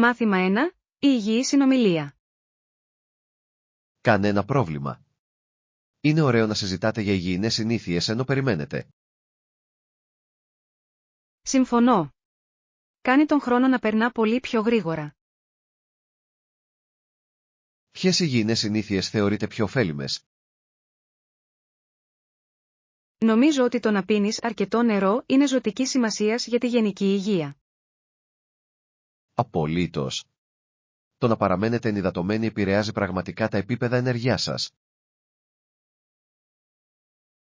Μάθημα 1. Η υγιή συνομιλία. Κανένα πρόβλημα. Είναι ωραίο να συζητάτε για υγιεινές συνήθειες ενώ περιμένετε. Συμφωνώ. Κάνει τον χρόνο να περνά πολύ πιο γρήγορα. Ποιες υγιεινές συνήθειες θεωρείτε πιο ωφέλιμες? Νομίζω ότι το να πίνεις αρκετό νερό είναι ζωτικής σημασίας για τη γενική υγεία. Απολύτως. Το να παραμένετε ενυδατωμένοι επηρεάζει πραγματικά τα επίπεδα ενεργειάς σας.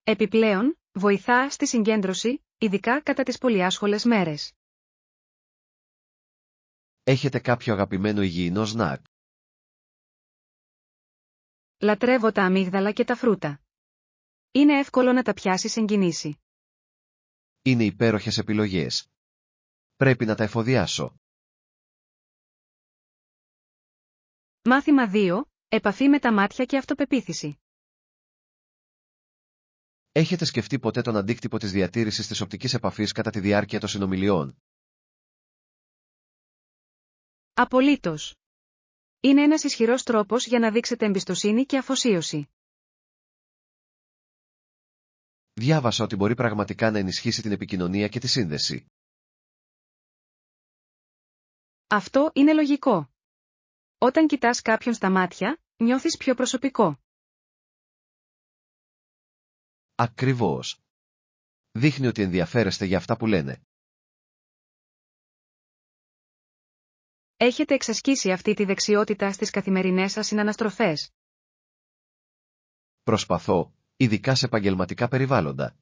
Επιπλέον, βοηθά στη συγκέντρωση, ειδικά κατά τις πολυάσχολες μέρες. Έχετε κάποιο αγαπημένο υγιεινό σνακ? Λατρεύω τα αμύγδαλα και τα φρούτα. Είναι εύκολο να τα πιάσεις εν κινήσει. Είναι υπέροχες επιλογές. Πρέπει να τα εφοδιάσω. Μάθημα 2. Επαφή με τα μάτια και αυτοπεποίθηση. Έχετε σκεφτεί ποτέ τον αντίκτυπο της διατήρησης της οπτικής επαφής κατά τη διάρκεια των συνομιλιών? Απολύτως. Είναι ένας ισχυρός τρόπος για να δείξετε εμπιστοσύνη και αφοσίωση. Διάβασα ότι μπορεί πραγματικά να ενισχύσει την επικοινωνία και τη σύνδεση. Αυτό είναι λογικό. Όταν κοιτάς κάποιον στα μάτια, νιώθεις πιο προσωπικό. Ακριβώς. Δείχνει ότι ενδιαφέρεστε για αυτά που λένε. Έχετε εξασκήσει αυτή τη δεξιότητα στις καθημερινές σας συναναστροφές? Προσπαθώ, ειδικά σε επαγγελματικά περιβάλλοντα.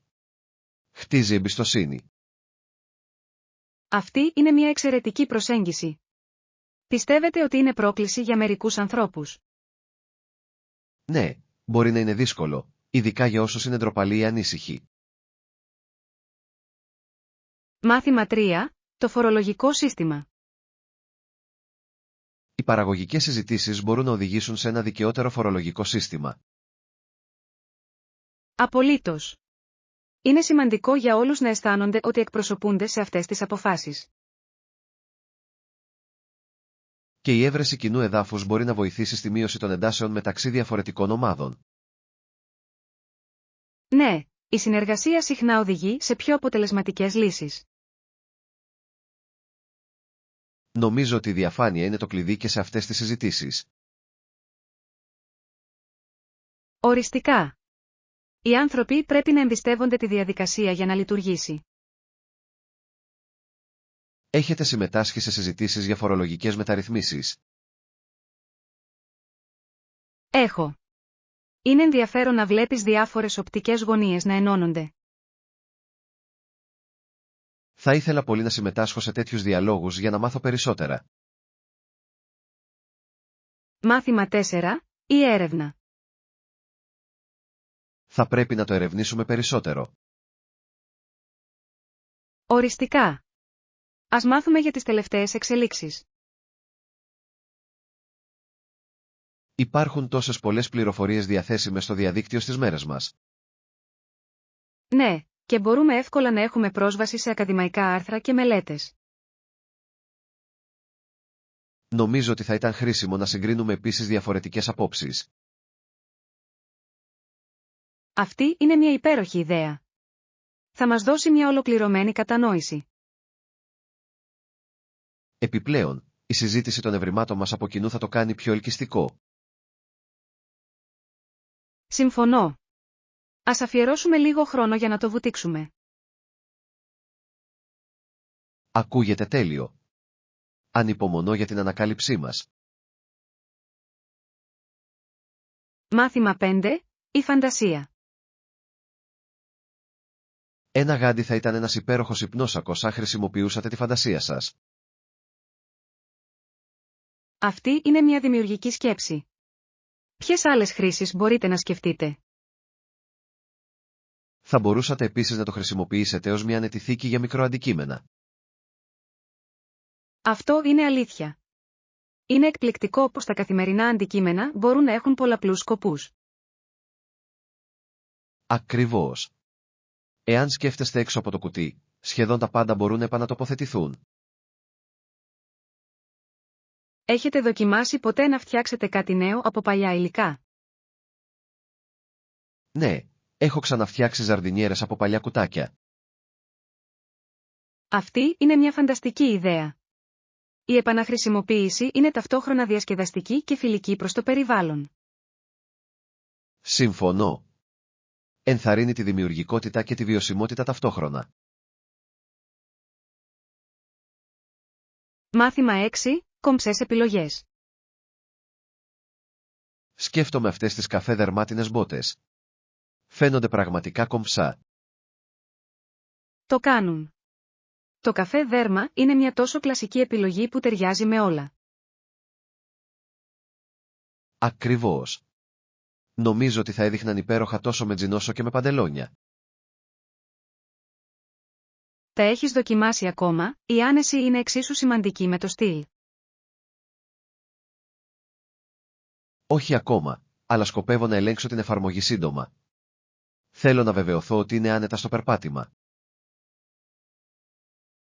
Χτίζει εμπιστοσύνη. Αυτή είναι μια εξαιρετική προσέγγιση. Πιστεύετε ότι είναι πρόκληση για μερικούς ανθρώπους? Ναι, μπορεί να είναι δύσκολο, ειδικά για όσους είναι ντροπαλοί ή ανήσυχοι. Μάθημα 3. Το φορολογικό σύστημα. Οι παραγωγικές συζητήσεις μπορούν να οδηγήσουν σε ένα δικαιότερο φορολογικό σύστημα. Απολύτως. Είναι σημαντικό για όλους να αισθάνονται ότι εκπροσωπούνται σε αυτές τις αποφάσεις. Και η έβρεση κοινού εδάφους μπορεί να βοηθήσει στη μείωση των εντάσεων μεταξύ διαφορετικών ομάδων. Ναι, η συνεργασία συχνά οδηγεί σε πιο αποτελεσματικές λύσεις. Νομίζω ότι η διαφάνεια είναι το κλειδί και σε αυτές τις συζητήσεις. Οριστικά. Οι άνθρωποι πρέπει να εμπιστεύονται τη διαδικασία για να λειτουργήσει. Έχετε συμμετάσχει σε συζητήσεις για φορολογικές μεταρρυθμίσεις? Έχω. Είναι ενδιαφέρον να βλέπεις διάφορες οπτικές γωνίες να ενώνονται. Θα ήθελα πολύ να συμμετάσχω σε τέτοιους διαλόγους για να μάθω περισσότερα. Μάθημα 4. Η έρευνα. Θα πρέπει να το ερευνήσουμε περισσότερο. Οριστικά. Ας μάθουμε για τις τελευταίες εξελίξεις. Υπάρχουν τόσες πολλές πληροφορίες διαθέσιμες στο διαδίκτυο στις μέρες μας. Ναι, και μπορούμε εύκολα να έχουμε πρόσβαση σε ακαδημαϊκά άρθρα και μελέτες. Νομίζω ότι θα ήταν χρήσιμο να συγκρίνουμε επίσης διαφορετικές απόψεις. Αυτή είναι μια υπέροχη ιδέα. Θα μας δώσει μια ολοκληρωμένη κατανόηση. Επιπλέον, η συζήτηση των ευρημάτων μας από κοινού θα το κάνει πιο ελκυστικό. Συμφωνώ. Ας αφιερώσουμε λίγο χρόνο για να το βουτήξουμε. Ακούγεται τέλειο. Ανυπομονώ για την ανακάλυψή μας. Μάθημα 5. Η φαντασία. Ένα γάντι θα ήταν ένας υπέροχος υπνόσακος αν χρησιμοποιούσατε τη φαντασία σας. Αυτή είναι μια δημιουργική σκέψη. Ποιες άλλες χρήσεις μπορείτε να σκεφτείτε? Θα μπορούσατε επίσης να το χρησιμοποιήσετε ως μια ανετιθήκη για μικροαντικείμενα. Αυτό είναι αλήθεια. Είναι εκπληκτικό πως τα καθημερινά αντικείμενα μπορούν να έχουν πολλαπλούς σκοπούς. Ακριβώς. Εάν σκέφτεστε έξω από το κουτί, σχεδόν τα πάντα μπορούν να επανατοποθετηθούν. Έχετε δοκιμάσει ποτέ να φτιάξετε κάτι νέο από παλιά υλικά? Ναι, έχω ξαναφτιάξει ζαρδινιέρες από παλιά κουτάκια. Αυτή είναι μια φανταστική ιδέα. Η επαναχρησιμοποίηση είναι ταυτόχρονα διασκεδαστική και φιλική προς το περιβάλλον. Συμφωνώ. Ενθαρρύνει τη δημιουργικότητα και τη βιωσιμότητα ταυτόχρονα. Μάθημα 6. Κομψές επιλογές. Σκέφτομαι αυτές τις καφέ δερμάτινες μπότες. Φαίνονται πραγματικά κομψά. Το κάνουν. Το καφέ δέρμα είναι μια τόσο κλασική επιλογή που ταιριάζει με όλα. Ακριβώς. Νομίζω ότι θα έδειχναν υπέροχα τόσο με τζιν όσο και με παντελόνια. Τα έχεις δοκιμάσει ακόμα? Η άνεση είναι εξίσου σημαντική με το στυλ. Όχι ακόμα, αλλά σκοπεύω να ελέγξω την εφαρμογή σύντομα. Θέλω να βεβαιωθώ ότι είναι άνετα στο περπάτημα.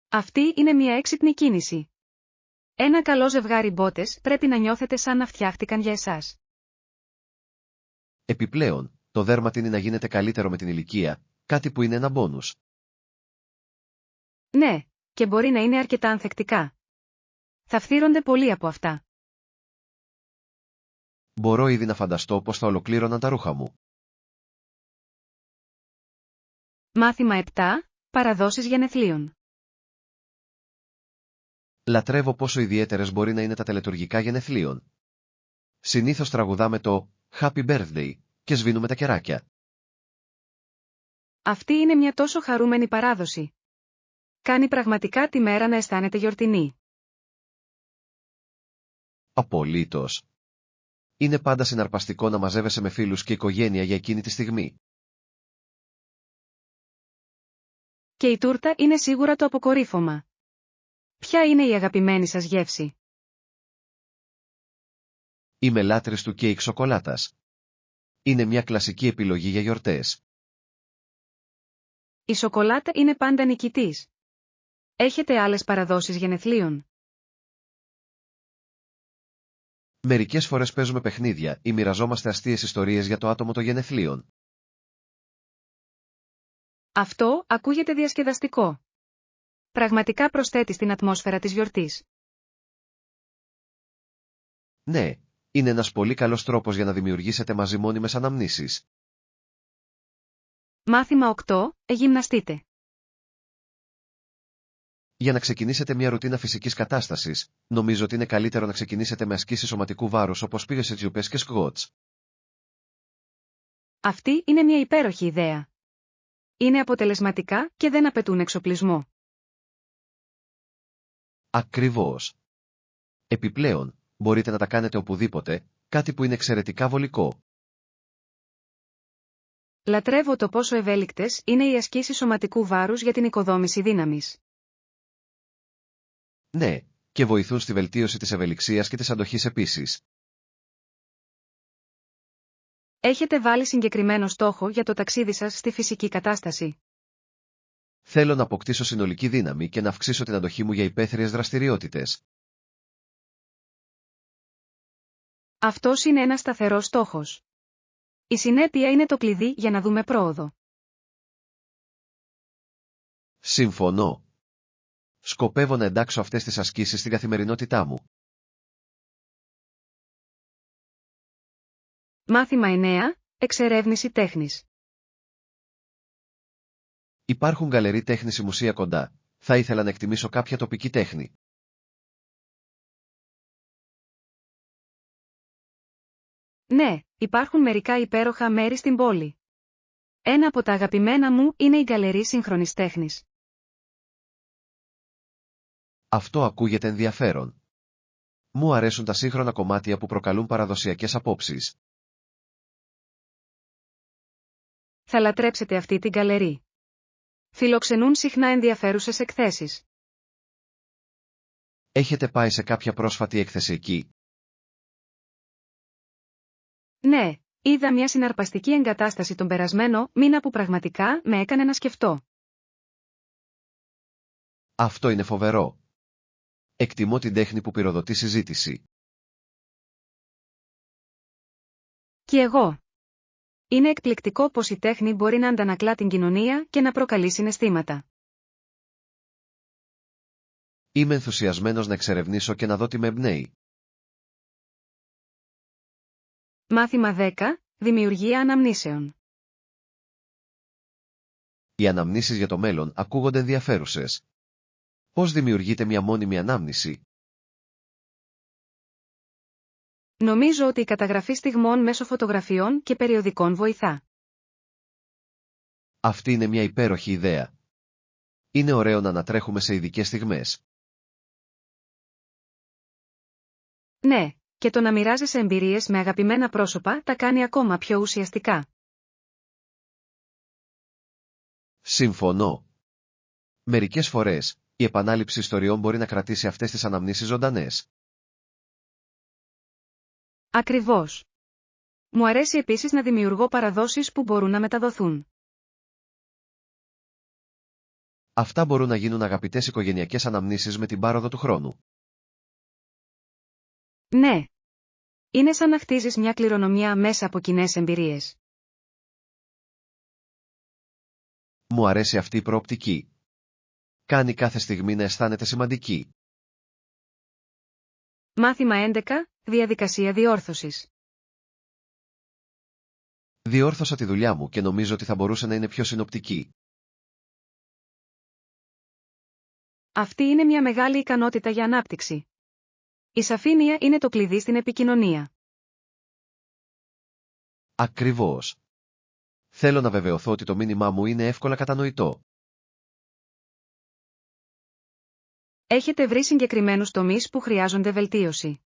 Αυτή είναι μια έξυπνη κίνηση. Ένα καλό ζευγάρι μπότες πρέπει να νιώθετε σαν να φτιάχτηκαν για εσάς. Επιπλέον, το δέρμα τείνει να γίνεται καλύτερο με την ηλικία, κάτι που είναι ένα μπόνους. Ναι, και μπορεί να είναι αρκετά ανθεκτικά. Θα φθύρονται πολύ από αυτά. Μπορώ ήδη να φανταστώ πώς θα ολοκλήρωναν τα ρούχα μου. Μάθημα 7. Παραδόσεις γενεθλίων. Λατρεύω πόσο ιδιαίτερες μπορεί να είναι τα τελετουργικά γενεθλίων. Συνήθως τραγουδάμε το Happy Birthday και σβήνουμε τα κεράκια. Αυτή είναι μια τόσο χαρούμενη παράδοση. Κάνει πραγματικά τη μέρα να αισθάνεται γιορτινή. Απολύτως. Είναι πάντα συναρπαστικό να μαζεύεσαι με φίλους και οικογένεια για εκείνη τη στιγμή. Και η τούρτα είναι σίγουρα το αποκορύφωμα. Ποια είναι η αγαπημένη σας γεύση? Είμαι λάτρης του κέικ σοκολάτας. Είναι μια κλασική επιλογή για γιορτές. Η σοκολάτα είναι πάντα νικητής. Έχετε άλλες παραδόσεις γενεθλίων? Μερικές φορές παίζουμε παιχνίδια ή μοιραζόμαστε αστείες ιστορίες για το άτομο των γενεθλίων. Αυτό ακούγεται διασκεδαστικό. Πραγματικά προσθέτει στην ατμόσφαιρα της γιορτής. Ναι, είναι ένας πολύ καλός τρόπος για να δημιουργήσετε μαζί μόνιμες αναμνήσεις. Μάθημα 8. Γυμναστείτε. Για να ξεκινήσετε μια ρουτίνα φυσικής κατάστασης, νομίζω ότι είναι καλύτερο να ξεκινήσετε με ασκήσεις σωματικού βάρους όπως πήγες τζιουπές και σκουότς. Αυτή είναι μια υπέροχη ιδέα. Είναι αποτελεσματικά και δεν απαιτούν εξοπλισμό. Ακριβώς. Επιπλέον, μπορείτε να τα κάνετε οπουδήποτε, κάτι που είναι εξαιρετικά βολικό. Λατρεύω το πόσο ευέλικτες είναι οι ασκήσεις σωματικού βάρους για την οικοδόμηση δύναμης. Ναι, και βοηθούν στη βελτίωση της ευελιξίας και της αντοχής επίσης. Έχετε βάλει συγκεκριμένο στόχο για το ταξίδι σας στη φυσική κατάσταση? Θέλω να αποκτήσω συνολική δύναμη και να αυξήσω την αντοχή μου για υπαίθριες δραστηριότητες. Αυτός είναι ένας σταθερός στόχος. Η συνέπεια είναι το κλειδί για να δούμε πρόοδο. Συμφωνώ. Σκοπεύω να εντάξω αυτές τις ασκήσεις στην καθημερινότητά μου. Μάθημα 9. Εξερεύνηση τέχνης. Υπάρχουν γκαλερί τέχνης ή μουσεία κοντά. Θα ήθελα να εκτιμήσω κάποια τοπική τέχνη. Ναι, υπάρχουν μερικά υπέροχα μέρη στην πόλη. Ένα από τα αγαπημένα μου είναι η γκαλερί σύγχρονης τέχνης. Αυτό ακούγεται ενδιαφέρον. Μου αρέσουν τα σύγχρονα κομμάτια που προκαλούν παραδοσιακές απόψεις. Θα λατρέψετε αυτή την γκαλερί. Φιλοξενούν συχνά ενδιαφέρουσες εκθέσεις. Έχετε πάει σε κάποια πρόσφατη έκθεση εκεί? Ναι, είδα μια συναρπαστική εγκατάσταση τον περασμένο μήνα που πραγματικά με έκανε να σκεφτώ. Αυτό είναι φοβερό. Εκτιμώ την τέχνη που πυροδοτεί συζήτηση. Κι εγώ. Είναι εκπληκτικό πως η τέχνη μπορεί να αντανακλά την κοινωνία και να προκαλεί συναισθήματα. Είμαι ενθουσιασμένος να εξερευνήσω και να δω τι με εμπνέει. Μάθημα 10. Δημιουργία αναμνήσεων. Οι αναμνήσεις για το μέλλον ακούγονται ενδιαφέρουσες. Πώς δημιουργείται μια μόνιμη ανάμνηση? Νομίζω ότι η καταγραφή στιγμών μέσω φωτογραφιών και περιοδικών βοηθά. Αυτή είναι μια υπέροχη ιδέα. Είναι ωραίο να ανατρέχουμε σε ειδικές στιγμές. Ναι, και το να μοιράζεσαι εμπειρίες με αγαπημένα πρόσωπα τα κάνει ακόμα πιο ουσιαστικά. Συμφωνώ. Μερικές φορές, η επανάληψη ιστοριών μπορεί να κρατήσει αυτές τις αναμνήσεις ζωντανές. Ακριβώς. Μου αρέσει επίσης να δημιουργώ παραδόσεις που μπορούν να μεταδοθούν. Αυτά μπορούν να γίνουν αγαπητές οικογενειακές αναμνήσεις με την πάροδο του χρόνου. Ναι. Είναι σαν να χτίζεις μια κληρονομιά μέσα από κοινές εμπειρίες. Μου αρέσει αυτή η προοπτική. Κάνει κάθε στιγμή να αισθάνεται σημαντική. Μάθημα 11. Διαδικασία διόρθωσης. Διόρθωσα τη δουλειά μου και νομίζω ότι θα μπορούσε να είναι πιο συνοπτική. Αυτή είναι μια μεγάλη ικανότητα για ανάπτυξη. Η σαφήνεια είναι το κλειδί στην επικοινωνία. Ακριβώς. Θέλω να βεβαιωθώ ότι το μήνυμά μου είναι εύκολα κατανοητό. Έχετε βρει συγκεκριμένους τομείς που χρειάζονται βελτίωση?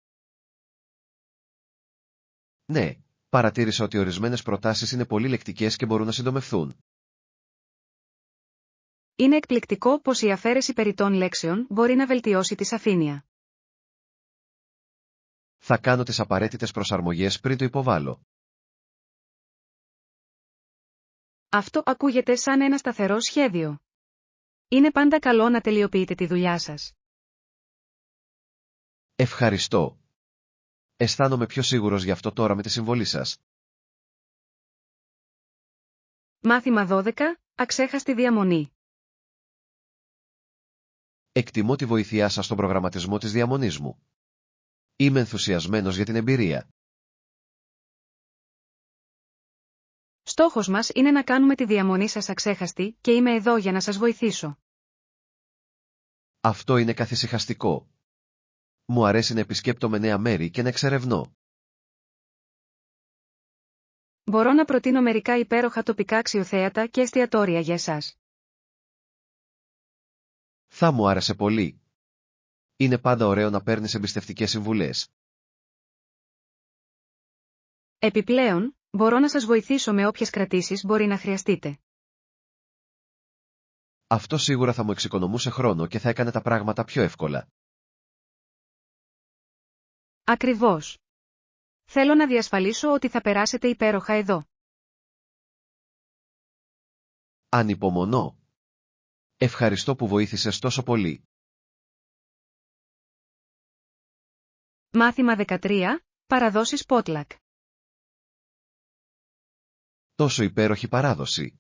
Ναι, παρατήρησα ότι ορισμένες προτάσεις είναι πολύ λεκτικές και μπορούν να συντομευθούν. Είναι εκπληκτικό πως η αφαίρεση περιττών λέξεων μπορεί να βελτιώσει τη σαφήνεια. Θα κάνω τις απαραίτητες προσαρμογές πριν το υποβάλω. Αυτό ακούγεται σαν ένα σταθερό σχέδιο. Είναι πάντα καλό να τελειοποιείτε τη δουλειά σας. Ευχαριστώ. Αισθάνομαι πιο σίγουρος γι' αυτό τώρα με τη συμβολή σας. Μάθημα 12. Αξέχαστη διαμονή. Εκτιμώ τη βοήθειά σας στον προγραμματισμό της διαμονής μου. Είμαι ενθουσιασμένος για την εμπειρία. Στόχος μας είναι να κάνουμε τη διαμονή σας αξέχαστη και είμαι εδώ για να σας βοηθήσω. Αυτό είναι καθησυχαστικό. Μου αρέσει να επισκέπτομαι νέα μέρη και να εξερευνώ. Μπορώ να προτείνω μερικά υπέροχα τοπικά αξιοθέατα και εστιατόρια για εσάς. Θα μου άρεσε πολύ. Είναι πάντα ωραίο να παίρνεις εμπιστευτικές συμβουλές. Επιπλέον, μπορώ να σας βοηθήσω με όποιες κρατήσεις μπορεί να χρειαστείτε. Αυτό σίγουρα θα μου εξοικονομούσε χρόνο και θα έκανε τα πράγματα πιο εύκολα. Ακριβώς. Θέλω να διασφαλίσω ότι θα περάσετε υπέροχα εδώ. Ανυπομονώ. Ευχαριστώ που βοήθησες τόσο πολύ. Μάθημα 13. Παραδόσεις Potluck. Τόσο υπέροχη παράδοση.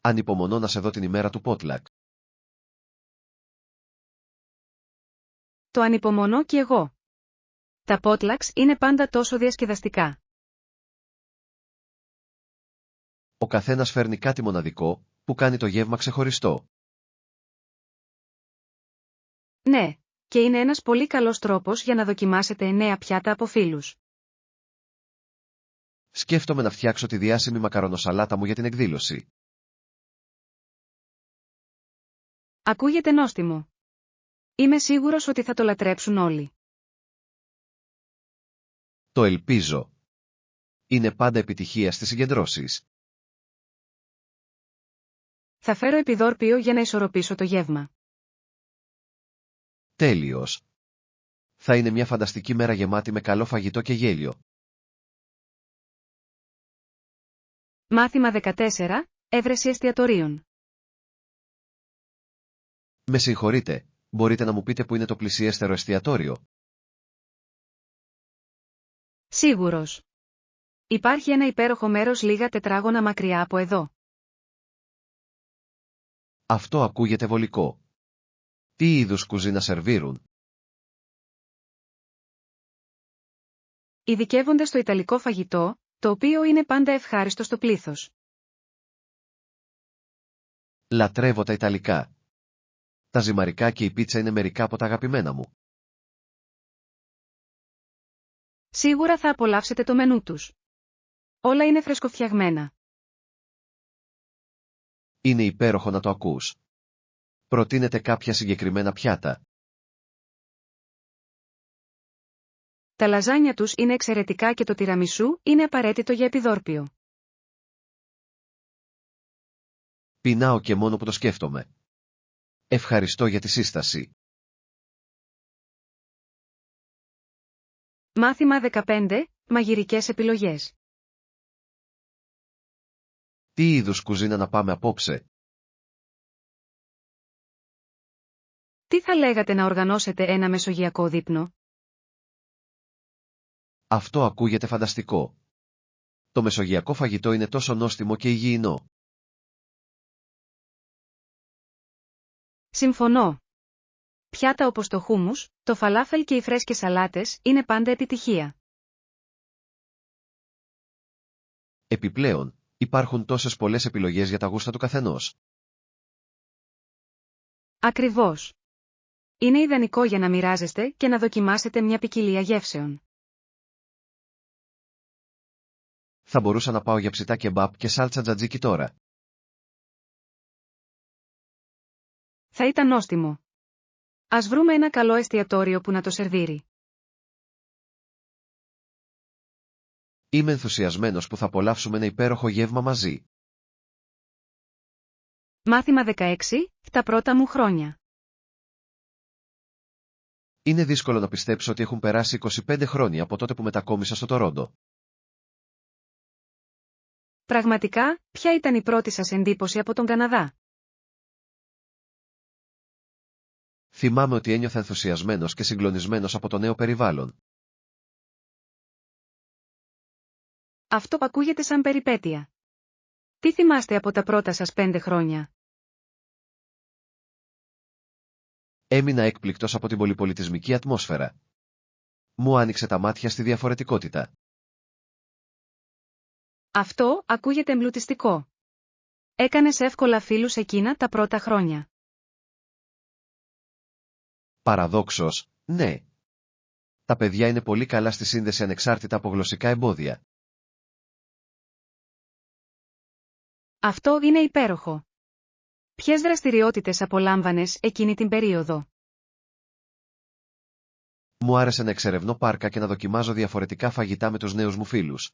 Ανυπομονώ να σε δω την ημέρα του Potluck. Το ανυπομονώ κι εγώ. Τα potlucks είναι πάντα τόσο διασκεδαστικά. Ο καθένας φέρνει κάτι μοναδικό, που κάνει το γεύμα ξεχωριστό. Ναι, και είναι ένας πολύ καλός τρόπος για να δοκιμάσετε νέα πιάτα από φίλους. Σκέφτομαι να φτιάξω τη διάσημη μακαρονοσαλάτα μου για την εκδήλωση. Ακούγεται νόστιμο. Είμαι σίγουρος ότι θα το λατρέψουν όλοι. Το ελπίζω. Είναι πάντα επιτυχία στις συγκεντρώσεις. Θα φέρω επιδόρπιο για να ισορροπήσω το γεύμα. Τέλειος. Θα είναι μια φανταστική μέρα γεμάτη με καλό φαγητό και γέλιο. Μάθημα 14. Έβρεση εστιατορίων. Με συγχωρείτε, Μπορείτε να μου πείτε που είναι το πλησιέστερο εστιατόριο? Σίγουρος. Υπάρχει ένα υπέροχο μέρος λίγα τετράγωνα μακριά από εδώ. Αυτό ακούγεται βολικό. Τι είδους κουζίνα σερβίρουν? Ειδικεύονται στο ιταλικό φαγητό, το οποίο είναι πάντα ευχάριστο στο πλήθος. Λατρεύω τα ιταλικά. Τα ζυμαρικά και η πίτσα είναι μερικά από τα αγαπημένα μου. Σίγουρα θα απολαύσετε το μενού τους. Όλα είναι φρεσκοφτιαγμένα. Είναι υπέροχο να το ακούς. Προτείνετε κάποια συγκεκριμένα πιάτα? Τα λαζάνια τους είναι εξαιρετικά και το τιραμισού είναι απαραίτητο για επιδόρπιο. Πεινάω και μόνο που το σκέφτομαι. Ευχαριστώ για τη σύσταση. Μάθημα 15. Μαγειρικές επιλογές. Τι είδους κουζίνα να πάμε απόψε? Τι θα λέγατε να οργανώσετε ένα μεσογειακό δείπνο? Αυτό ακούγεται φανταστικό. Το μεσογειακό φαγητό είναι τόσο νόστιμο και υγιεινό. Συμφωνώ. Πιάτα όπως το χούμους, το φαλάφελ και οι φρέσκες σαλάτες είναι πάντα επιτυχία. Επιπλέον, υπάρχουν τόσες πολλές επιλογές για τα γούστα του καθενός. Ακριβώς. Είναι ιδανικό για να μοιράζεστε και να δοκιμάσετε μια ποικιλία γεύσεων. Θα μπορούσα να πάω για ψητά κεμπάπ και σάλτσα τζατζίκι τώρα. Θα ήταν νόστιμο. Ας βρούμε ένα καλό εστιατόριο που να το σερβίρει. Είμαι ενθουσιασμένος που θα απολαύσουμε ένα υπέροχο γεύμα μαζί. Μάθημα 16. Τα πρώτα μου χρόνια. Είναι δύσκολο να πιστέψω ότι έχουν περάσει 25 χρόνια από τότε που μετακόμισα στο Τορόντο. Πραγματικά, ποια ήταν η πρώτη σας εντύπωση από τον Καναδά? Θυμάμαι ότι ένιωθα ενθουσιασμένος και συγκλονισμένος από το νέο περιβάλλον. Αυτό ακούγεται σαν περιπέτεια. Τι θυμάστε από τα πρώτα σας 5 χρόνια? Έμεινα έκπληκτος από την πολυπολιτισμική ατμόσφαιρα. Μου άνοιξε τα μάτια στη διαφορετικότητα. Αυτό ακούγεται εμπλουτιστικό. Έκανες εύκολα φίλους εκείνα τα πρώτα χρόνια. Παραδόξως, ναι. Τα παιδιά είναι πολύ καλά στη σύνδεση ανεξάρτητα από γλωσσικά εμπόδια. Αυτό είναι υπέροχο. Ποιες δραστηριότητες απολάμβανες εκείνη την περίοδο? Μου άρεσε να εξερευνώ πάρκα και να δοκιμάζω διαφορετικά φαγητά με τους νέους μου φίλους.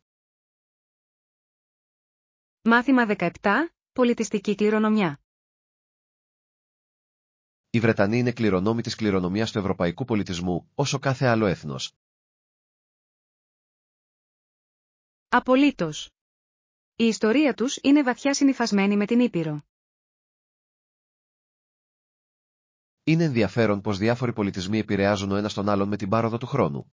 Μάθημα 17. Πολιτιστική κληρονομιά. Οι Βρετανοί είναι κληρονόμοι της κληρονομιάς του ευρωπαϊκού πολιτισμού, όσο κάθε άλλο έθνος. Απολύτως. Η ιστορία τους είναι βαθιά συνυφασμένη με την Ήπειρο. Είναι ενδιαφέρον πως διάφοροι πολιτισμοί επηρεάζουν ο ένας τον άλλον με την πάροδο του χρόνου.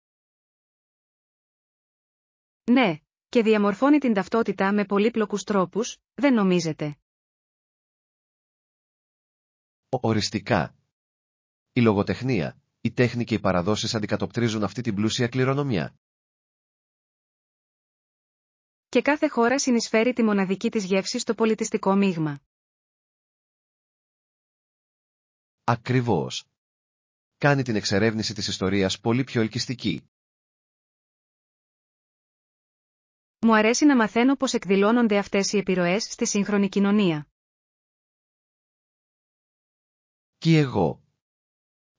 Ναι, και διαμορφώνει την ταυτότητα με πολύπλοκους τρόπους, δεν νομίζετε? Οριστικά. Η λογοτεχνία, η τέχνη και οι παραδόσεις αντικατοπτρίζουν αυτή την πλούσια κληρονομιά. Και κάθε χώρα συνεισφέρει τη μοναδική της γεύση στο πολιτιστικό μείγμα. Ακριβώς. Κάνει την εξερεύνηση της ιστορίας πολύ πιο ελκυστική. Μου αρέσει να μαθαίνω πώς εκδηλώνονται αυτές οι επιρροές στη σύγχρονη κοινωνία. Κι εγώ.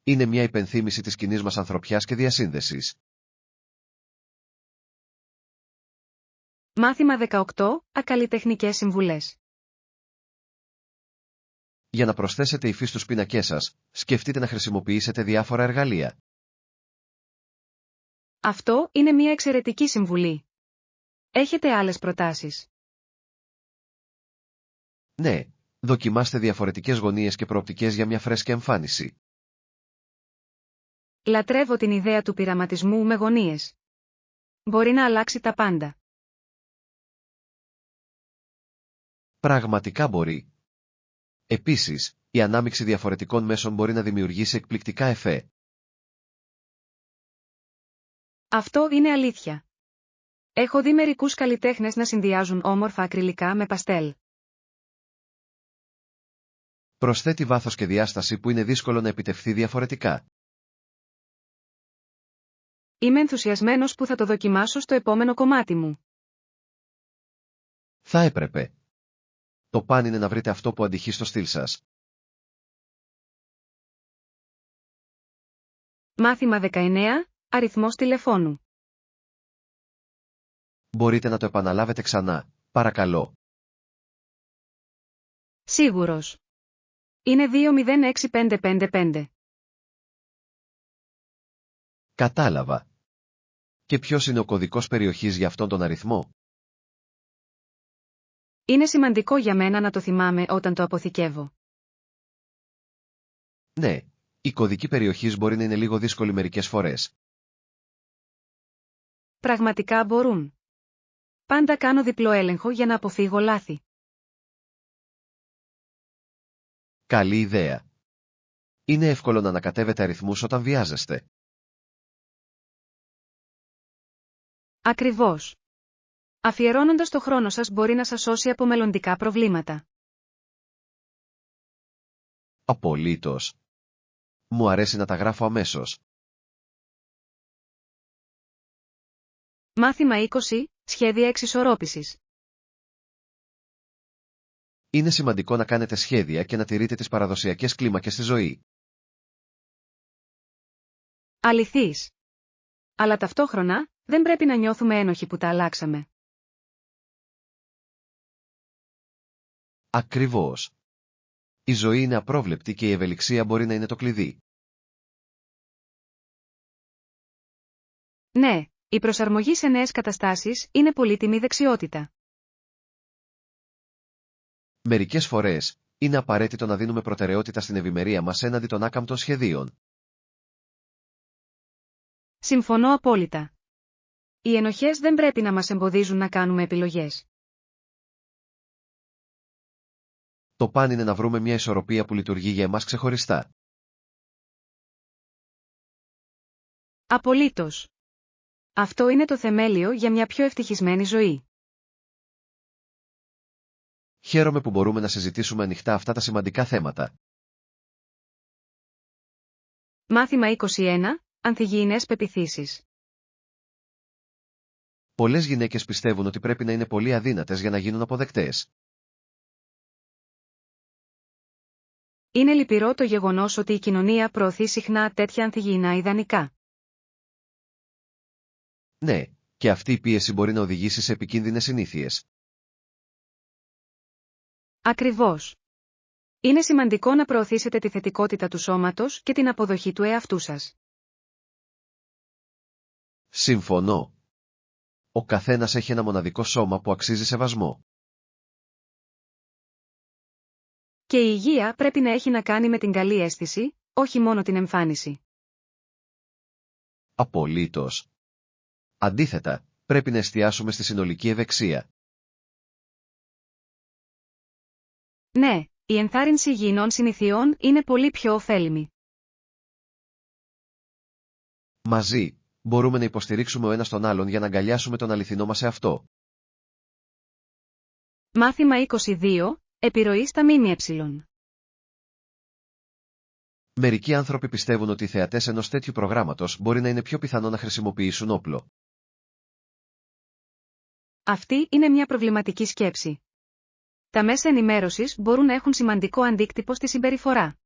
Είναι μια υπενθύμηση της κοινής μας ανθρωπιάς και διασύνδεσης. Μάθημα 18. Ακαλλιτεχνικές συμβουλές. Για να προσθέσετε υφή στους πίνακές σας, σκεφτείτε να χρησιμοποιήσετε διάφορα εργαλεία. Αυτό είναι μια εξαιρετική συμβουλή. Έχετε άλλες προτάσεις? Ναι, δοκιμάστε διαφορετικές γωνίες και προοπτικές για μια φρέσκια εμφάνιση. Λατρεύω την ιδέα του πειραματισμού με γωνίες. Μπορεί να αλλάξει τα πάντα. Πραγματικά μπορεί. Επίσης, η ανάμειξη διαφορετικών μέσων μπορεί να δημιουργήσει εκπληκτικά εφέ. Αυτό είναι αλήθεια. Έχω δει μερικούς καλλιτέχνες να συνδυάζουν όμορφα ακριλικά με παστέλ. Προσθέτει βάθος και διάσταση που είναι δύσκολο να επιτευχθεί διαφορετικά. Είμαι ενθουσιασμένος που θα το δοκιμάσω στο επόμενο κομμάτι μου. Θα έπρεπε. Το παν είναι να βρείτε αυτό που αντυχεί στο στυλ σας. Μάθημα 19. Αριθμός τηλεφώνου. Μπορείτε να το επαναλάβετε ξανά, παρακαλώ. Σίγουρος. Είναι 206555. Κατάλαβα. Και ποιος είναι ο κωδικός περιοχής για αυτόν τον αριθμό? Είναι σημαντικό για μένα να το θυμάμαι όταν το αποθηκεύω. Ναι, η κωδική περιοχής μπορεί να είναι λίγο δύσκολη μερικές φορές. Πραγματικά μπορούν. Πάντα κάνω διπλό έλεγχο για να αποφύγω λάθη. Καλή ιδέα. Είναι εύκολο να ανακατεύετε αριθμούς όταν βιάζεστε. Ακριβώς. Αφιερώνοντας το χρόνο σας μπορεί να σας σώσει από μελλοντικά προβλήματα. Απολύτως. Μου αρέσει να τα γράφω αμέσως. Μάθημα 20. Σχέδια εξισορρόπησης. Είναι σημαντικό να κάνετε σχέδια και να τηρείτε τις παραδοσιακές κλίμακες στη ζωή. Αληθής. Αλλά ταυτόχρονα, δεν πρέπει να νιώθουμε ένοχοι που τα αλλάξαμε. Ακριβώς. Η ζωή είναι απρόβλεπτη και η ευελιξία μπορεί να είναι το κλειδί. Ναι, η προσαρμογή σε νέες καταστάσεις είναι πολύτιμη δεξιότητα. Μερικές φορές, είναι απαραίτητο να δίνουμε προτεραιότητα στην ευημερία μας έναντι των άκαμπτων σχεδίων. Συμφωνώ απόλυτα. Οι ενοχές δεν πρέπει να μας εμποδίζουν να κάνουμε επιλογές. Το παν είναι να βρούμε μια ισορροπία που λειτουργεί για εμάς ξεχωριστά. Απολύτως. Αυτό είναι το θεμέλιο για μια πιο ευτυχισμένη ζωή. Χαίρομαι που μπορούμε να συζητήσουμε ανοιχτά αυτά τα σημαντικά θέματα. Μάθημα 21. Ανθυγιεινές πεποιθήσεις. Πολλές γυναίκες πιστεύουν ότι πρέπει να είναι πολύ αδύνατες για να γίνουν αποδεκτές. Είναι λυπηρό το γεγονός ότι η κοινωνία προωθεί συχνά τέτοια ανθυγιεινά ιδανικά. Ναι, και αυτή η πίεση μπορεί να οδηγήσει σε επικίνδυνες συνήθειες. Ακριβώς. Είναι σημαντικό να προωθήσετε τη θετικότητα του σώματος και την αποδοχή του εαυτού σας. Συμφωνώ. Ο καθένας έχει ένα μοναδικό σώμα που αξίζει σεβασμό. Και η υγεία πρέπει να έχει να κάνει με την καλή αίσθηση, όχι μόνο την εμφάνιση. Απολύτως. Αντίθετα, πρέπει να εστιάσουμε στη συνολική ευεξία. Ναι, η ενθάρρυνση υγιεινών συνηθιών είναι πολύ πιο ωφέλιμη. Μαζί, μπορούμε να υποστηρίξουμε ο ένας τον άλλον για να αγκαλιάσουμε τον αληθινό μας εαυτό. Μάθημα 22. Επιρροή στα ΜΜΕ. Μερικοί άνθρωποι πιστεύουν ότι οι θεατές ενός τέτοιου προγράμματος μπορεί να είναι πιο πιθανό να χρησιμοποιήσουν όπλο. Αυτή είναι μια προβληματική σκέψη. Τα μέσα ενημέρωσης μπορούν να έχουν σημαντικό αντίκτυπο στη συμπεριφορά.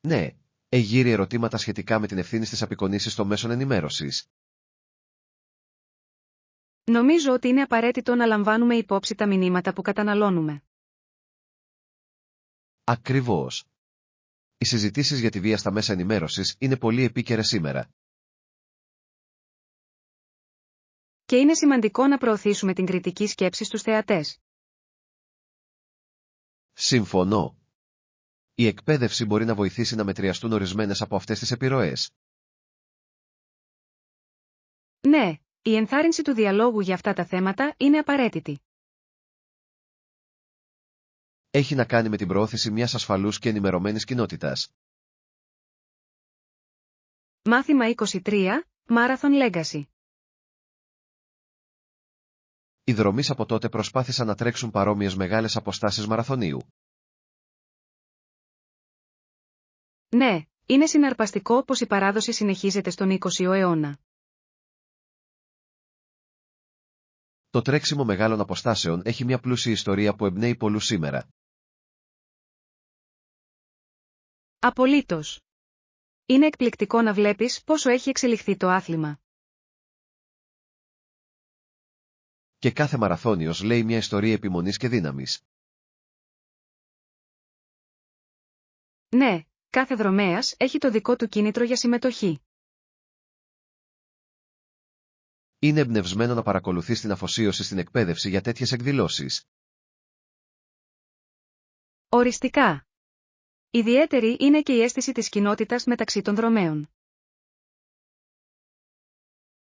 Ναι, εγείρει ερωτήματα σχετικά με την ευθύνη στις απεικονίσεις των μέσων ενημέρωσης. Νομίζω ότι είναι απαραίτητο να λαμβάνουμε υπόψη τα μηνύματα που καταναλώνουμε. Ακριβώς. Οι συζητήσεις για τη βία στα μέσα ενημέρωσης είναι πολύ επίκαιρες σήμερα. Και είναι σημαντικό να προωθήσουμε την κριτική σκέψη στους θεατές. Συμφωνώ. Η εκπαίδευση μπορεί να βοηθήσει να μετριαστούν ορισμένες από αυτές τις επιρροές. Ναι, η ενθάρρυνση του διαλόγου για αυτά τα θέματα είναι απαραίτητη. Έχει να κάνει με την προώθηση μιας ασφαλούς και ενημερωμένης κοινότητας. Μάθημα 23, Marathon Legacy. Οι δρομείς από τότε προσπάθησαν να τρέξουν παρόμοιες μεγάλες αποστάσεις μαραθωνίου. Ναι, είναι συναρπαστικό πως η παράδοση συνεχίζεται στον 20ο αιώνα. Το τρέξιμο μεγάλων αποστάσεων έχει μια πλούσια ιστορία που εμπνέει πολλούς σήμερα. Απολύτως. Είναι εκπληκτικό να βλέπεις πόσο έχει εξελιχθεί το άθλημα. Και κάθε μαραθώνιος λέει μια ιστορία επιμονής και δύναμης. Ναι, κάθε δρομέας έχει το δικό του κίνητρο για συμμετοχή. Είναι εμπνευσμένο να παρακολουθεί την αφοσίωση στην εκπαίδευση για τέτοιες εκδηλώσεις. Οριστικά. Ιδιαίτερη είναι και η αίσθηση της κοινότητας μεταξύ των δρομέων.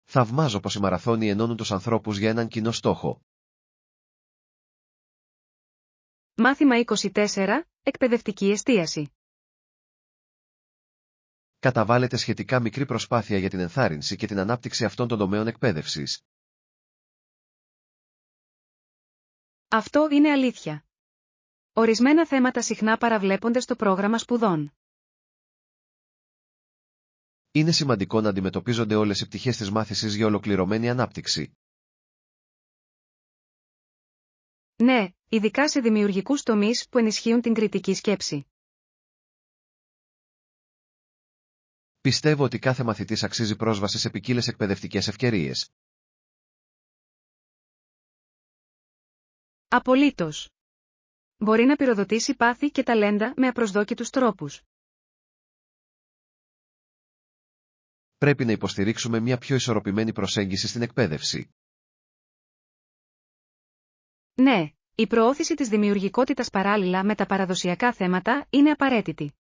Θαυμάζω πως οι μαραθώνιοι ενώνουν τους ανθρώπους για έναν κοινό στόχο. Μάθημα 24, εκπαιδευτική εστίαση. Καταβάλλεται σχετικά μικρή προσπάθεια για την ενθάρρυνση και την ανάπτυξη αυτών των τομέων εκπαίδευσης. Αυτό είναι αλήθεια. Ορισμένα θέματα συχνά παραβλέπονται στο πρόγραμμα σπουδών. Είναι σημαντικό να αντιμετωπίζονται όλες οι πτυχές της μάθησης για ολοκληρωμένη ανάπτυξη. Ναι, ειδικά σε δημιουργικούς τομείς που ενισχύουν την κριτική σκέψη. Πιστεύω ότι κάθε μαθητής αξίζει πρόσβαση σε ποικίλες εκπαιδευτικές ευκαιρίες. Απολύτως. Μπορεί να πυροδοτήσει πάθη και ταλέντα με απροσδόκητους τρόπους. Πρέπει να υποστηρίξουμε μια πιο ισορροπημένη προσέγγιση στην εκπαίδευση. Ναι, η προώθηση της δημιουργικότητας παράλληλα με τα παραδοσιακά θέματα είναι απαραίτητη.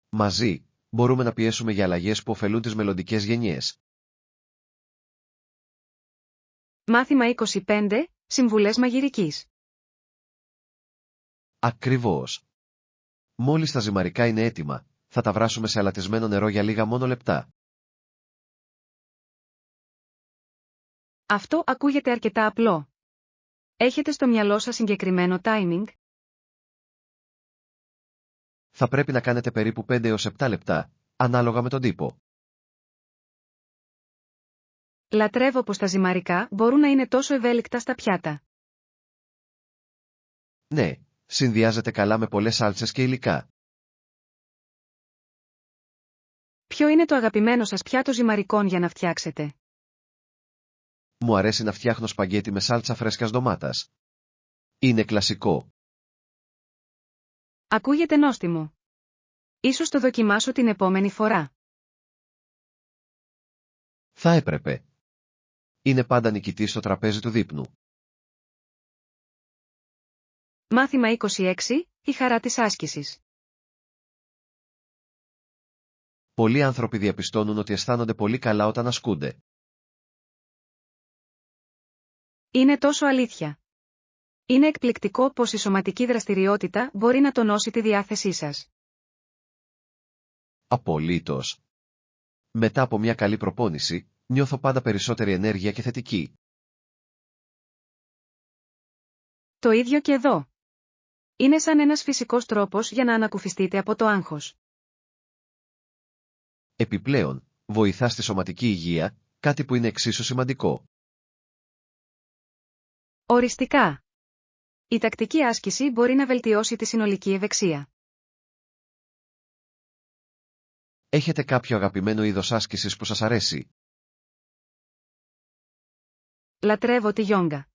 Μαζί, μπορούμε να πιέσουμε για αλλαγές που ωφελούν τις μελλοντικές γενιές. Μάθημα 25, Συμβουλές μαγειρικής. Ακριβώς. Μόλις τα ζυμαρικά είναι έτοιμα, θα τα βράσουμε σε αλατισμένο νερό για λίγα μόνο λεπτά. Αυτό ακούγεται αρκετά απλό. Έχετε στο μυαλό σας συγκεκριμένο timing? Θα πρέπει να κάνετε περίπου 5 έως 7 λεπτά, ανάλογα με τον τύπο. Λατρεύω πως τα ζυμαρικά μπορούν να είναι τόσο ευέλικτα στα πιάτα. Ναι, συνδυάζεται καλά με πολλές σάλτσες και υλικά. Ποιο είναι το αγαπημένο σας πιάτο ζυμαρικών για να φτιάξετε? Μου αρέσει να φτιάχνω σπαγκέτι με σάλτσα φρέσκας ντομάτας. Είναι κλασικό. Ακούγεται νόστιμο. Ίσως το δοκιμάσω την επόμενη φορά. Θα έπρεπε. Είναι πάντα νικητής στο τραπέζι του δείπνου. Μάθημα 26, η χαρά της άσκησης. Πολλοί άνθρωποι διαπιστώνουν ότι αισθάνονται πολύ καλά όταν ασκούνται. Είναι τόσο αλήθεια. Είναι εκπληκτικό πως η σωματική δραστηριότητα μπορεί να τονώσει τη διάθεσή σας. Απολύτως. Μετά από μια καλή προπόνηση, νιώθω πάντα περισσότερη ενέργεια και θετική. Το ίδιο και εδώ. Είναι σαν ένας φυσικός τρόπος για να ανακουφιστείτε από το άγχος. Επιπλέον, βοηθά στη σωματική υγεία, κάτι που είναι εξίσου σημαντικό. Οριστικά. Η τακτική άσκηση μπορεί να βελτιώσει τη συνολική ευεξία. Έχετε κάποιο αγαπημένο είδος άσκησης που σας αρέσει? Λατρεύω τη γιόγκα.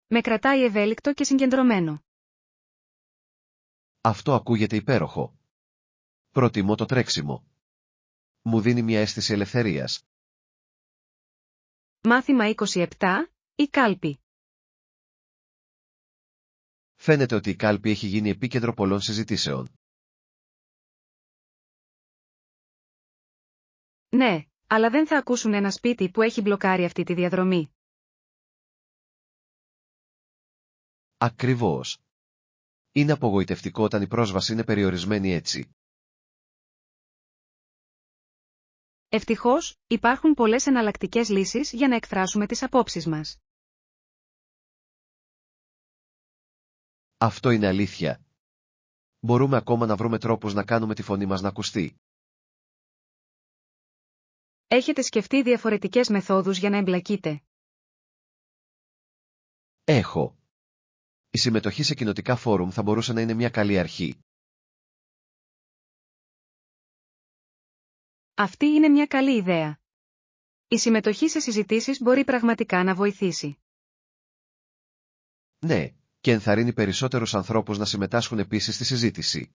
Με κρατάει ευέλικτο και συγκεντρωμένο. Αυτό ακούγεται υπέροχο. Προτιμώ το τρέξιμο. Μου δίνει μια αίσθηση ελευθερίας. Μάθημα 27, η κάλπη. Φαίνεται ότι η κάλπη έχει γίνει επίκεντρο πολλών συζητήσεων. Ναι, αλλά δεν θα ακούσουν ένα σπίτι που έχει μπλοκάρει αυτή τη διαδρομή. Ακριβώς. Είναι απογοητευτικό όταν η πρόσβαση είναι περιορισμένη έτσι. Ευτυχώς, υπάρχουν πολλές εναλλακτικές λύσεις για να εκφράσουμε τις απόψεις μας. Αυτό είναι αλήθεια. Μπορούμε ακόμα να βρούμε τρόπους να κάνουμε τη φωνή μας να ακουστεί. Έχετε σκεφτεί διαφορετικές μεθόδους για να εμπλακείτε? Έχω. Η συμμετοχή σε κοινοτικά φόρουμ θα μπορούσε να είναι μια καλή αρχή. Αυτή είναι μια καλή ιδέα. Η συμμετοχή σε συζητήσεις μπορεί πραγματικά να βοηθήσει. Ναι, και ενθαρρύνει περισσότερους ανθρώπους να συμμετάσχουν επίσης στη συζήτηση.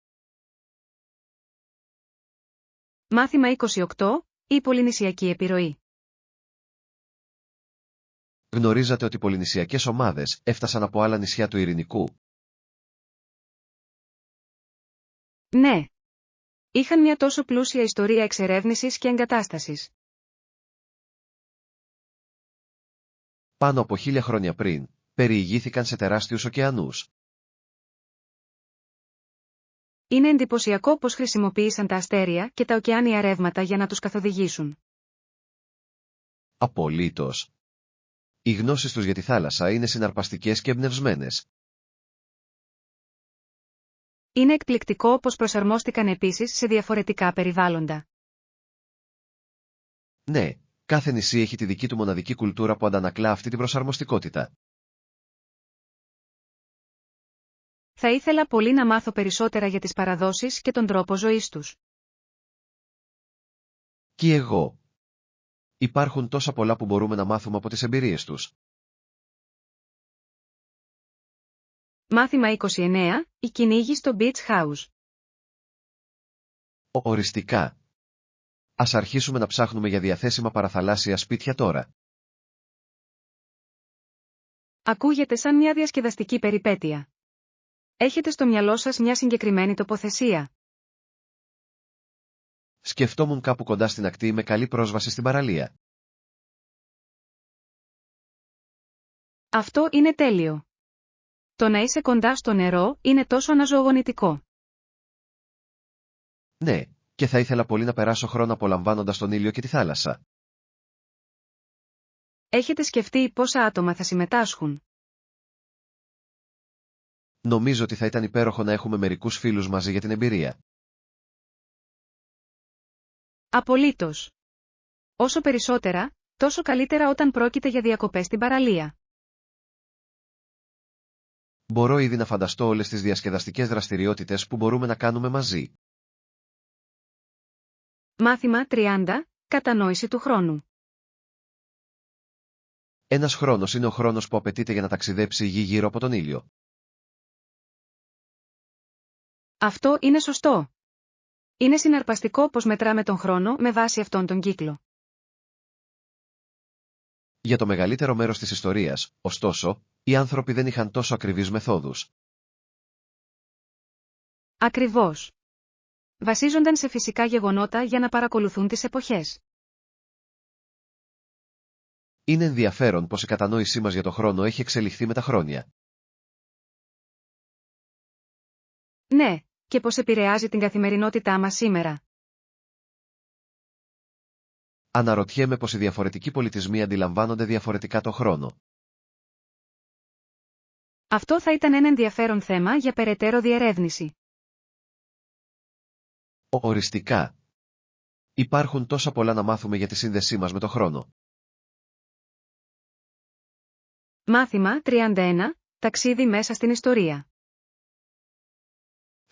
Μάθημα 28. Η πολυνησιακή επιρροή. Γνωρίζατε ότι οι πολυνησιακές ομάδες έφτασαν από άλλα νησιά του Ειρηνικού? Ναι. Είχαν μια τόσο πλούσια ιστορία εξερεύνησης και εγκατάστασης. Πάνω από 1000 χρόνια πριν, περιηγήθηκαν σε τεράστιους ωκεανούς. Είναι εντυπωσιακό πως χρησιμοποίησαν τα αστέρια και τα ωκεάνια ρεύματα για να τους καθοδηγήσουν. Απολύτως. Οι γνώσεις τους για τη θάλασσα είναι συναρπαστικές και εμπνευσμένες. Είναι εκπληκτικό πως προσαρμόστηκαν επίσης σε διαφορετικά περιβάλλοντα. Ναι, κάθε νησί έχει τη δική του μοναδική κουλτούρα που αντανακλά αυτή την προσαρμοστικότητα. Θα ήθελα πολύ να μάθω περισσότερα για τις παραδόσεις και τον τρόπο ζωής τους. Και εγώ. Υπάρχουν τόσα πολλά που μπορούμε να μάθουμε από τις εμπειρίες τους. Μάθημα 29. Η κυνήγη στο Beach House. Οριστικά. Ας αρχίσουμε να ψάχνουμε για διαθέσιμα παραθαλάσσια σπίτια τώρα. Ακούγεται σαν μια διασκεδαστική περιπέτεια. Έχετε στο μυαλό σας μια συγκεκριμένη τοποθεσία? Σκεφτόμουν κάπου κοντά στην ακτή με καλή πρόσβαση στην παραλία. Αυτό είναι τέλειο. Το να είσαι κοντά στο νερό είναι τόσο αναζωογονητικό. Ναι, και θα ήθελα πολύ να περάσω χρόνο απολαμβάνοντας τον ήλιο και τη θάλασσα. Έχετε σκεφτεί πόσα άτομα θα συμμετάσχουν? Νομίζω ότι θα ήταν υπέροχο να έχουμε μερικούς φίλους μαζί για την εμπειρία. Απολύτως. Όσο περισσότερα, τόσο καλύτερα όταν πρόκειται για διακοπές στην παραλία. Μπορώ ήδη να φανταστώ όλες τις διασκεδαστικές δραστηριότητες που μπορούμε να κάνουμε μαζί. Μάθημα 30. Κατανόηση του χρόνου. Ένας χρόνος είναι ο χρόνος που απαιτείται για να ταξιδέψει η γη γύρω από τον ήλιο. Αυτό είναι σωστό. Είναι συναρπαστικό πως μετράμε τον χρόνο με βάση αυτόν τον κύκλο. Για το μεγαλύτερο μέρος της ιστορίας, ωστόσο, οι άνθρωποι δεν είχαν τόσο ακριβείς μεθόδους. Ακριβώς. Βασίζονταν σε φυσικά γεγονότα για να παρακολουθούν τις εποχές. Είναι ενδιαφέρον πως η κατανόησή μας για το χρόνο έχει εξελιχθεί με τα χρόνια. Ναι, και πως επηρεάζει την καθημερινότητά μας σήμερα. Αναρωτιέμαι πως οι διαφορετικοί πολιτισμοί αντιλαμβάνονται διαφορετικά το χρόνο. Αυτό θα ήταν ένα ενδιαφέρον θέμα για περαιτέρω διερεύνηση. Οριστικά. Υπάρχουν τόσα πολλά να μάθουμε για τη σύνδεσή μας με το χρόνο. Μάθημα 31. Ταξίδι μέσα στην ιστορία.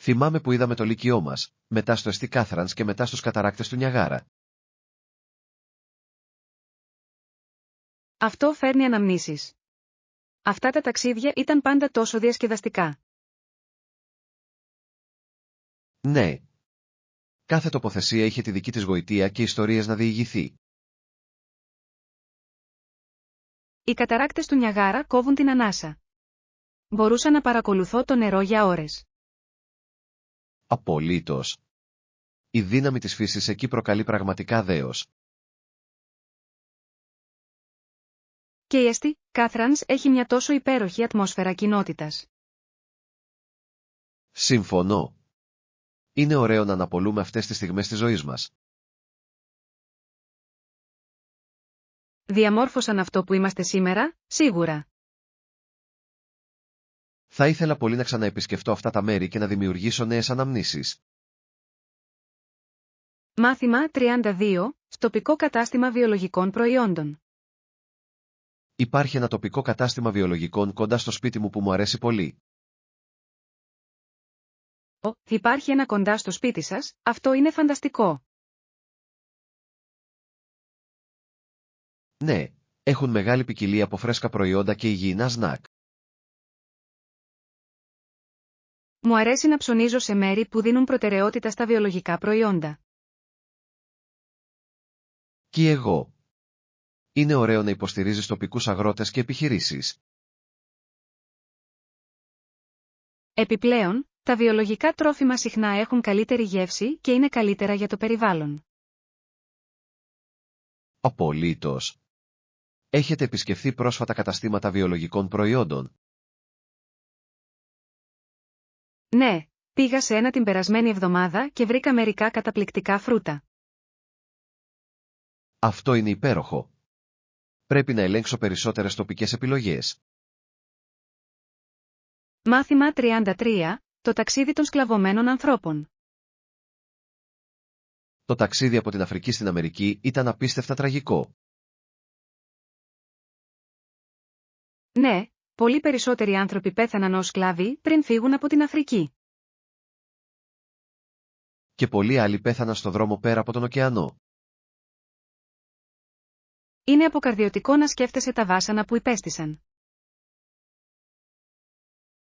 Θυμάμαι που είδαμε το λύκειό μας, μετά στο εστί Κάθρανς και μετά στους καταράκτες του Νιαγάρα. Αυτό φέρνει αναμνήσεις. Αυτά τα ταξίδια ήταν πάντα τόσο διασκεδαστικά. Ναι. Κάθε τοποθεσία είχε τη δική της γοητεία και ιστορίες να διηγηθεί. Οι καταράκτες του Νιαγάρα κόβουν την ανάσα. μπορούσα να παρακολουθώ το νερό για ώρες. Απολύτως. Η δύναμη της φύσης εκεί προκαλεί πραγματικά δέος. Και η Εστί Κάθρανς έχει μια τόσο υπέροχη ατμόσφαιρα κοινότητας. Συμφωνώ. Είναι ωραίο να αναπολούμε αυτές τις στιγμές της ζωής μας. Διαμόρφωσαν αυτό που είμαστε σήμερα, σίγουρα. Θα ήθελα πολύ να ξαναεπισκεφτώ αυτά τα μέρη και να δημιουργήσω νέες αναμνήσεις. Μάθημα 32. Τοπικό κατάστημα βιολογικών προϊόντων. Υπάρχει ένα τοπικό κατάστημα βιολογικών κοντά στο σπίτι μου που μου αρέσει πολύ. Υπάρχει ένα κοντά στο σπίτι σας, αυτό είναι φανταστικό. Ναι, έχουν μεγάλη ποικιλία από φρέσκα προϊόντα και υγιεινά σνακ. Μου αρέσει να ψωνίζω σε μέρη που δίνουν προτεραιότητα στα βιολογικά προϊόντα. Και εγώ. Είναι ωραίο να υποστηρίζεις τοπικούς αγρότες και επιχειρήσεις. Επιπλέον, τα βιολογικά τρόφιμα συχνά έχουν καλύτερη γεύση και είναι καλύτερα για το περιβάλλον. Απολύτως. Έχετε επισκεφθεί πρόσφατα καταστήματα βιολογικών προϊόντων? Ναι, πήγα σε ένα την περασμένη εβδομάδα και βρήκα μερικά καταπληκτικά φρούτα. Αυτό είναι υπέροχο. Πρέπει να ελέγξω περισσότερες τοπικές επιλογές. Μάθημα 33. Το ταξίδι των σκλαβωμένων ανθρώπων. Το ταξίδι από την Αφρική στην Αμερική ήταν απίστευτα τραγικό. Ναι, πολύ περισσότεροι άνθρωποι πέθαναν ως σκλάβοι πριν φύγουν από την Αφρική. Και πολλοί άλλοι πέθαναν στο δρόμο πέρα από τον ωκεανό. Είναι αποκαρδιωτικό να σκέφτεσαι τα βάσανα που υπέστησαν.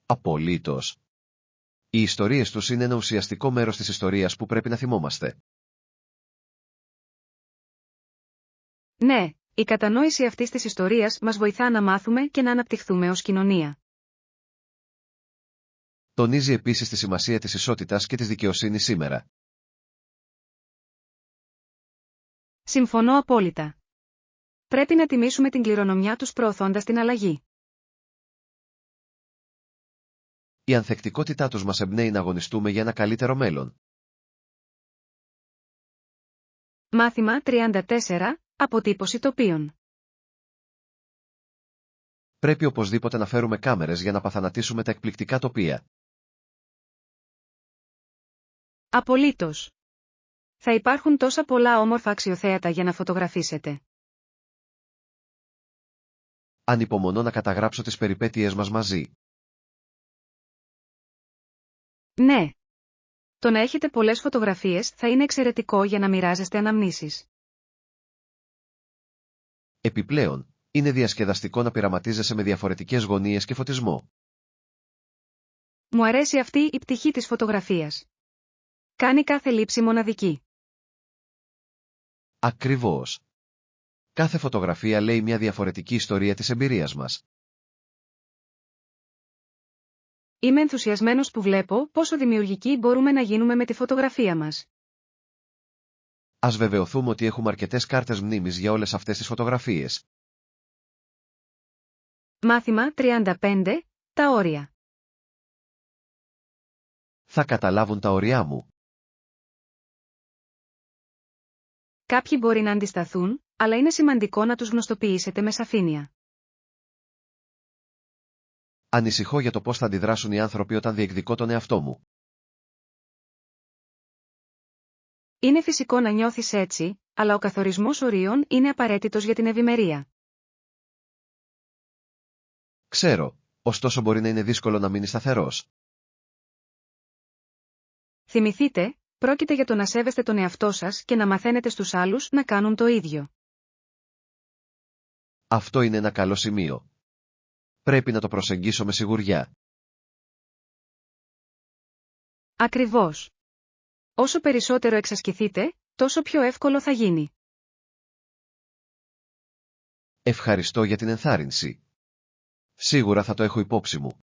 Απολύτως. Οι ιστορίες τους είναι ένα ουσιαστικό μέρος της ιστορίας που πρέπει να θυμόμαστε. Ναι, η κατανόηση αυτής της ιστορίας μας βοηθά να μάθουμε και να αναπτυχθούμε ως κοινωνία. Τονίζει επίσης τη σημασία της ισότητας και της δικαιοσύνης σήμερα. Συμφωνώ απόλυτα. Πρέπει να τιμήσουμε την κληρονομιά τους προωθώντας την αλλαγή. Η ανθεκτικότητά τους μας εμπνέει να αγωνιστούμε για ένα καλύτερο μέλλον. Μάθημα 34. Αποτύπωση τοπίων. Πρέπει οπωσδήποτε να φέρουμε κάμερες για να παθανατήσουμε τα εκπληκτικά τοπία. Απολύτως. Θα υπάρχουν τόσα πολλά όμορφα αξιοθέατα για να φωτογραφίσετε. Ανυπομονώ να καταγράψω τις περιπέτειές μας μαζί. Ναι. Το να έχετε πολλές φωτογραφίες θα είναι εξαιρετικό για να μοιράζεστε αναμνήσεις. Επιπλέον, είναι διασκεδαστικό να πειραματίζεσαι με διαφορετικές γωνίες και φωτισμό. Μου αρέσει αυτή η πτυχή της φωτογραφίας. Κάνει κάθε λήψη μοναδική. Ακριβώς. Κάθε φωτογραφία λέει μια διαφορετική ιστορία της εμπειρίας μας. Είμαι ενθουσιασμένος που βλέπω πόσο δημιουργικοί μπορούμε να γίνουμε με τη φωτογραφία μας. Ας βεβαιωθούμε ότι έχουμε αρκετές κάρτες μνήμης για όλες αυτές τις φωτογραφίες. Μάθημα 35. Τα όρια. Θα καταλάβουν τα όρια μου. Κάποιοι μπορεί να αντισταθούν, αλλά είναι σημαντικό να τους γνωστοποιήσετε με σαφήνεια. Ανησυχώ για το πώς θα αντιδράσουν οι άνθρωποι όταν διεκδικώ τον εαυτό μου. Είναι φυσικό να νιώθεις έτσι, αλλά ο καθορισμός ορίων είναι απαραίτητος για την ευημερία. Ξέρω, ωστόσο μπορεί να είναι δύσκολο να μείνει σταθερός. Θυμηθείτε, πρόκειται για το να σέβεστε τον εαυτό σας και να μαθαίνετε στους άλλους να κάνουν το ίδιο. Αυτό είναι ένα καλό σημείο. Πρέπει να το προσεγγίσω με σιγουριά. Ακριβώς. Όσο περισσότερο εξασκηθείτε, τόσο πιο εύκολο θα γίνει. Ευχαριστώ για την ενθάρρυνση. Σίγουρα θα το έχω υπόψη μου.